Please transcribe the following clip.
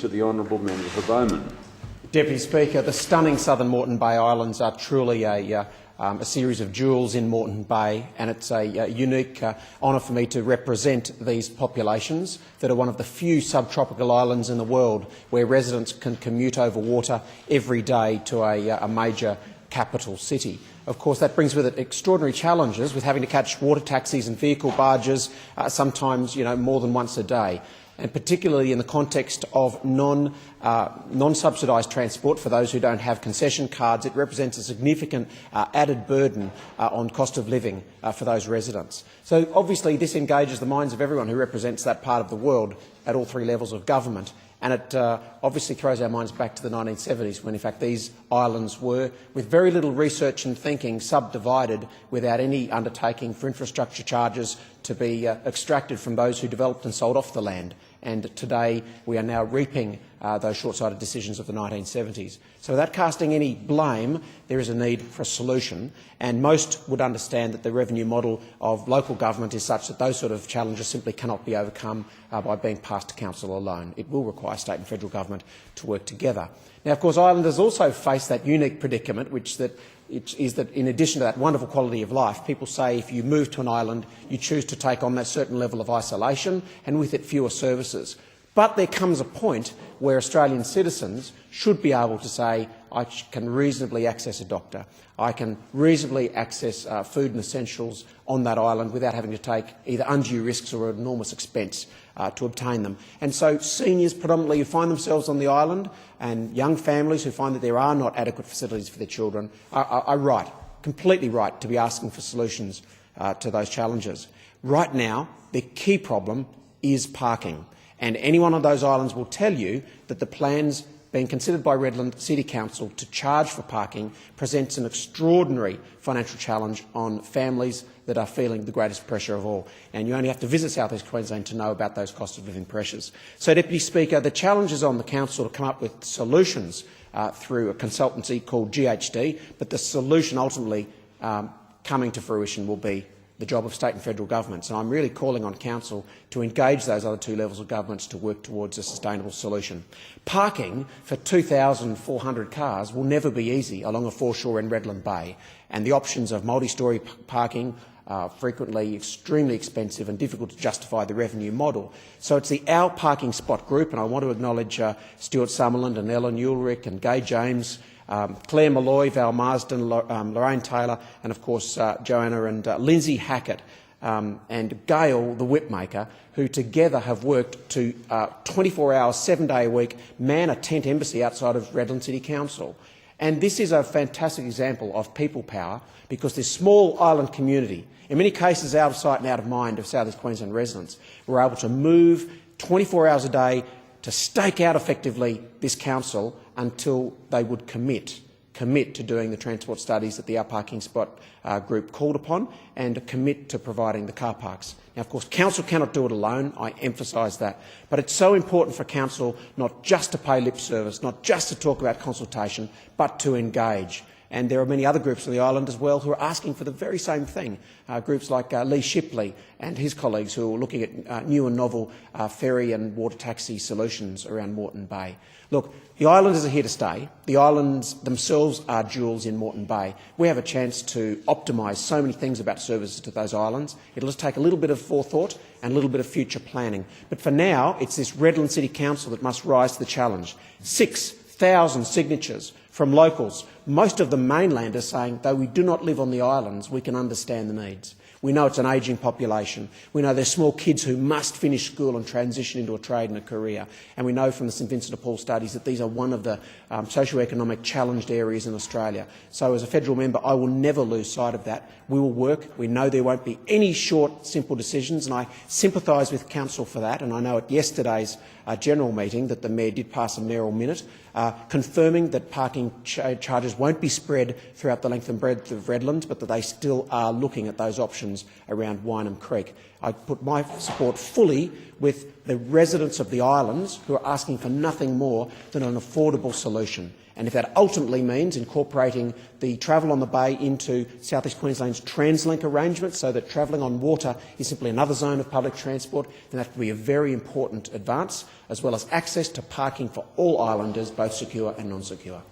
to the honourable member for Bowman. Deputy Speaker, the stunning Southern Moreten Bay Islands are truly a series of jewels in Moreton Bay, and it's a unique honour for me to represent these populations that are one of the few subtropical islands in the world where residents can commute over water every day to a major capital city. Of course, that brings with it extraordinary challenges with having to catch water taxis and vehicle barges, sometimes more than once a day. And particularly in the context of non-subsidised transport for those who don't have concession cards, it represents a significant added burden on cost of living for those residents. So obviously this engages the minds of everyone who represents that part of the world at all three levels of government. And it obviously throws our minds back to the 1970s when, in fact, these islands were, with very little research and thinking, subdivided without any undertaking for infrastructure charges to be extracted from those who developed and sold off the land. And today we are now reaping those short-sighted decisions of the 1970s. So without casting any blame, there is a need for a solution, and most would understand that the revenue model of local government is such that those sort of challenges simply cannot be overcome by being passed to council alone. It will require state and federal government to work together. Now, of course, islanders also face that unique predicament, which is that in addition to that wonderful quality of life, people say if you move to an island, you choose to take on that certain level of isolation and with it fewer services. But there comes a point where Australian citizens should be able to say, I can reasonably access a doctor, I can reasonably access food and essentials on that island without having to take either undue risks or enormous expense to obtain them. And so seniors predominantly who find themselves on the island and young families who find that there are not adequate facilities for their children are right, completely right, to be asking for solutions to those challenges. Right now, the key problem is parking. And anyone on those islands will tell you that the plans being considered by Redland City Council to charge for parking presents an extraordinary financial challenge on families that are feeling the greatest pressure of all. And you only have to visit South East Queensland to know about those cost of living pressures. So, Deputy Speaker, the challenge is on the Council to come up with solutions through a consultancy called GHD, but the solution ultimately coming to fruition will be the job of state and federal governments. And I'm really calling on Council to engage those other two levels of governments to work towards a sustainable solution. Parking for 2,400 cars will never be easy along a foreshore in Redland Bay, and the options of multi-storey parking are frequently extremely expensive and difficult to justify the revenue model. So it's the Our Parking Spot group, and I want to acknowledge Stuart Summerland and Ellen Ulrich and Gay James, Claire Malloy, Val Marsden, Lorraine Taylor, and of course Joanna and Lindsay Hackett and Gail, the whipmaker, who together have worked to 24 hours, 7-day a week, man a tent embassy outside of Redland City Council. And this is a fantastic example of people power, because this small island community, in many cases out of sight and out of mind of South East Queensland residents, were able to move 24 hours a day to stake out effectively this council until they would commit to doing the transport studies that the Our Parking Spot group called upon, and commit to providing the car parks. Now, of course, Council cannot do it alone, I emphasise that, but it's so important for Council not just to pay lip service, not just to talk about consultation, but to engage. And there are many other groups on the island as well who are asking for the very same thing. Groups like Lee Shipley and his colleagues who are looking at new and novel ferry and water taxi solutions around Moreton Bay. Look, the islanders are here to stay. The islands themselves are jewels in Moreton Bay. We have a chance to optimise so many things about services to those islands. It'll just take a little bit of forethought and a little bit of future planning. But for now, it's this Redland City Council that must rise to the challenge. 6,000 signatures from locals, most of them mainlanders, saying, though we do not live on the islands, we can understand the needs. We know it's an ageing population. We know there's small kids who must finish school and transition into a trade and a career. And we know from the St Vincent de Paul studies that these are one of the socio-economic challenged areas in Australia. So as a federal member, I will never lose sight of that. We will work. We know there won't be any short, simple decisions, and I sympathise with Council for that. And I know at yesterday's general meeting that the Mayor did pass a mayoral minute confirming that parking charges won't be spread throughout the length and breadth of Redland, but that they still are looking at those options populations around Weinam Creek. I put my support fully with the residents of the islands who are asking for nothing more than an affordable solution. And if that ultimately means incorporating the travel on the bay into South East Queensland's TransLink arrangement so that travelling on water is simply another zone of public transport, then that would be a very important advance, as well as access to parking for all islanders, both secure and non-secure.